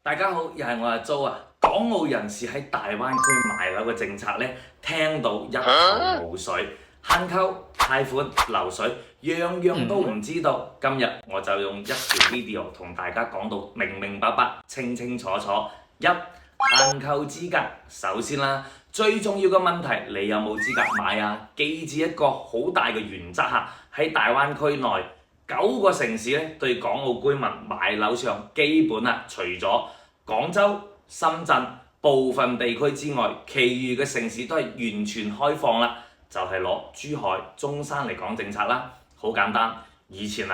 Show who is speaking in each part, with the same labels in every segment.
Speaker 1: 大家好，又係我阿租啊！港澳人士喺大灣區買樓嘅政策咧，聽到一頭霧水，限購、貸款、流水，樣樣都唔知道。今日我就用一條 video 同大家講到明明白白、清清楚楚。一、限購資格，首先啦，最重要嘅問題，你有冇資格買啊？記住一個好大嘅原則嚇，喺大灣區內。9個城市咧對港澳居民買樓上基本除咗廣州、深圳部分地區之外，其餘嘅城市都係完全開放啦。就係攞珠海、中山嚟講政策啦，好簡單。以前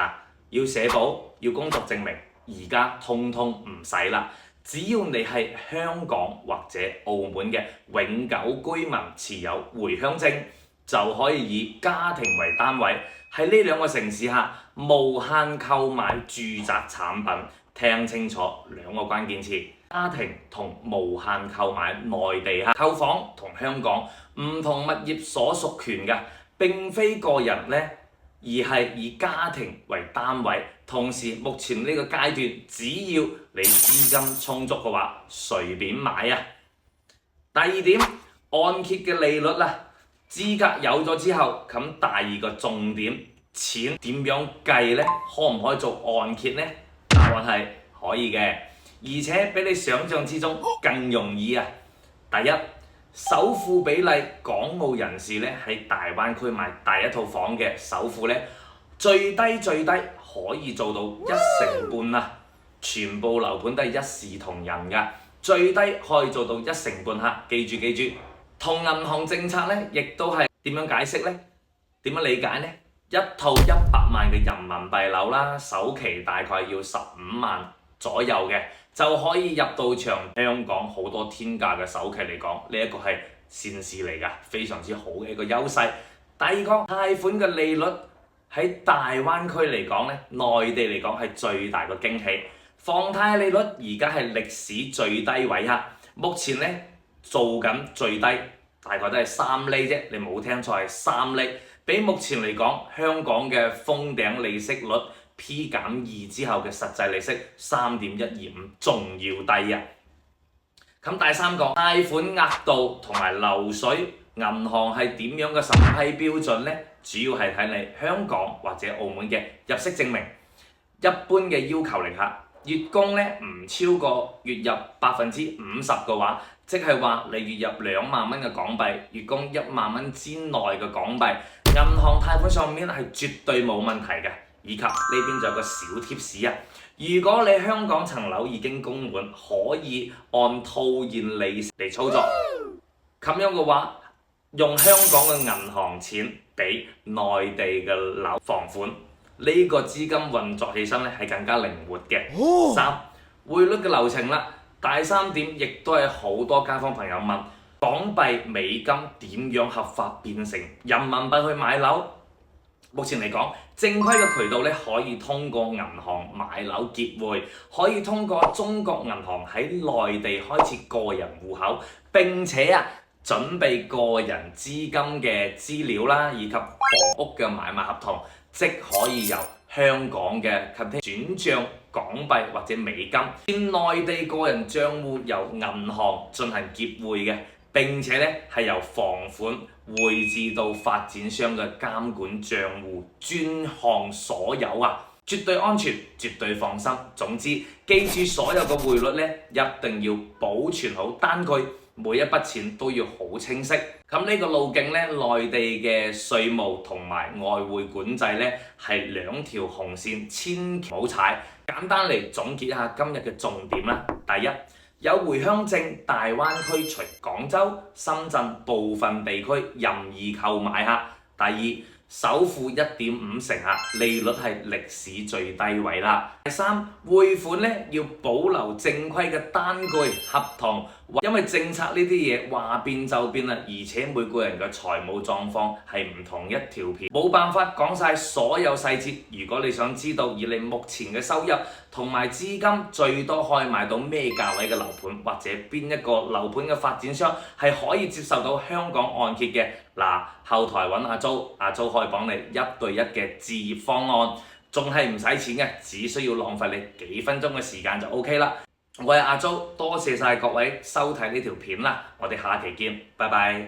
Speaker 1: 要社保、要工作證明，而家通通唔使啦。只要你係香港或者澳門嘅永久居民，持有回鄉證，就可以以家庭為單位，喺呢兩個城市下無限購買住宅產品。聽清楚兩個關鍵詞：家庭同無限購買。內地購房同香港唔同物業所屬權嘅，並非個人而係以家庭為單位。同時目前呢個階段，只要你資金充足嘅話，隨便買啊。第二點，按揭嘅利率資格有咗之後，咁第二個重點，錢點樣計呢？可唔可以做按揭呢？答案係可以嘅，而且比你想象之中更容易啊！第一，首付比例，港澳人士喺大灣區買第一套房嘅首付最低可以做到1成半啊！全部樓盤都係一視同仁㗎，最低可以做到1成半。記住，同銀行政策亦都係點樣解釋呢？點樣理解呢？一套100萬嘅人民幣樓啦，首期大概要15萬左右嘅，就可以入到場。香港好多天價嘅首期嚟講，呢一個係善事嚟㗎，非常之好嘅一個優勢。第二個，貸款嘅利率喺大灣區嚟講內地嚟講係最大嘅驚喜。房貸利率而家係歷史最低位目前做緊最低，大概都係3厘啫，你冇聽錯，係3厘。比目前嚟講，香港嘅封頂利息率 P-2 之後嘅實際利息3.125仲要低啊！咁第三個，貸款額度同埋流水，銀行係點樣嘅審批標準呢？主要係睇你香港或者澳門嘅入息證明。一般嘅要求嚟下，月供唔超過月入50%嘅話，即係話你月入2萬蚊嘅港幣，月供1萬蚊之內嘅港幣，銀行貸款上面係絕對冇問題嘅。以及呢邊就有個小貼士如果你香港層樓已經供滿，可以按套現利息嚟操作。咁樣嘅話，用香港嘅銀行錢俾內地嘅樓房款，呢個資金運作起身係更加靈活嘅。三、匯率嘅流程啦。第三點亦都係好多街坊朋友問，港幣、美金點樣合法變成人民幣去買樓？目前嚟講，正規嘅渠道可以通過銀行買樓結匯，可以通過中國銀行喺內地開設個人戶口，並且準備個人資金嘅資料啦，以及房屋嘅買賣合同，即可以由香港嘅 container 轉帳港幣或者美金，轉內地個人帳戶由銀行進行結匯嘅，並且係由房款匯至到發展商嘅監管帳戶，專項所有絕對安全，絕對放心。總之，記住所有嘅匯率一定要保存好單據，每一筆錢都要好清晰。咁呢個路徑內地嘅稅務同埋外匯管制係2條紅線，千祈唔好踩。簡單嚟總結一下今日嘅重點啦。第一，有回鄉證，大灣區除廣州、深圳部分地區任意購買。第二，首付1.5成利率係歷史最低位啦。第三，匯款要保留正規嘅單據合同，因為政策呢啲嘢話變就變啦，而且每個人嘅財務狀況係唔同一條片，冇辦法講晒所有細節。如果你想知道以你目前嘅收入同埋資金最多可以買到咩價位嘅樓盤，或者邊一個樓盤嘅發展商係可以接受到香港按揭嘅，後台揾阿租，阿租可以幫你1對1嘅置業方案，仲係唔使錢嘅，只需要浪費你幾分鐘嘅時間就 OK 啦。我係阿租，多謝晒各位收睇呢條片啦，我哋下期見，拜拜。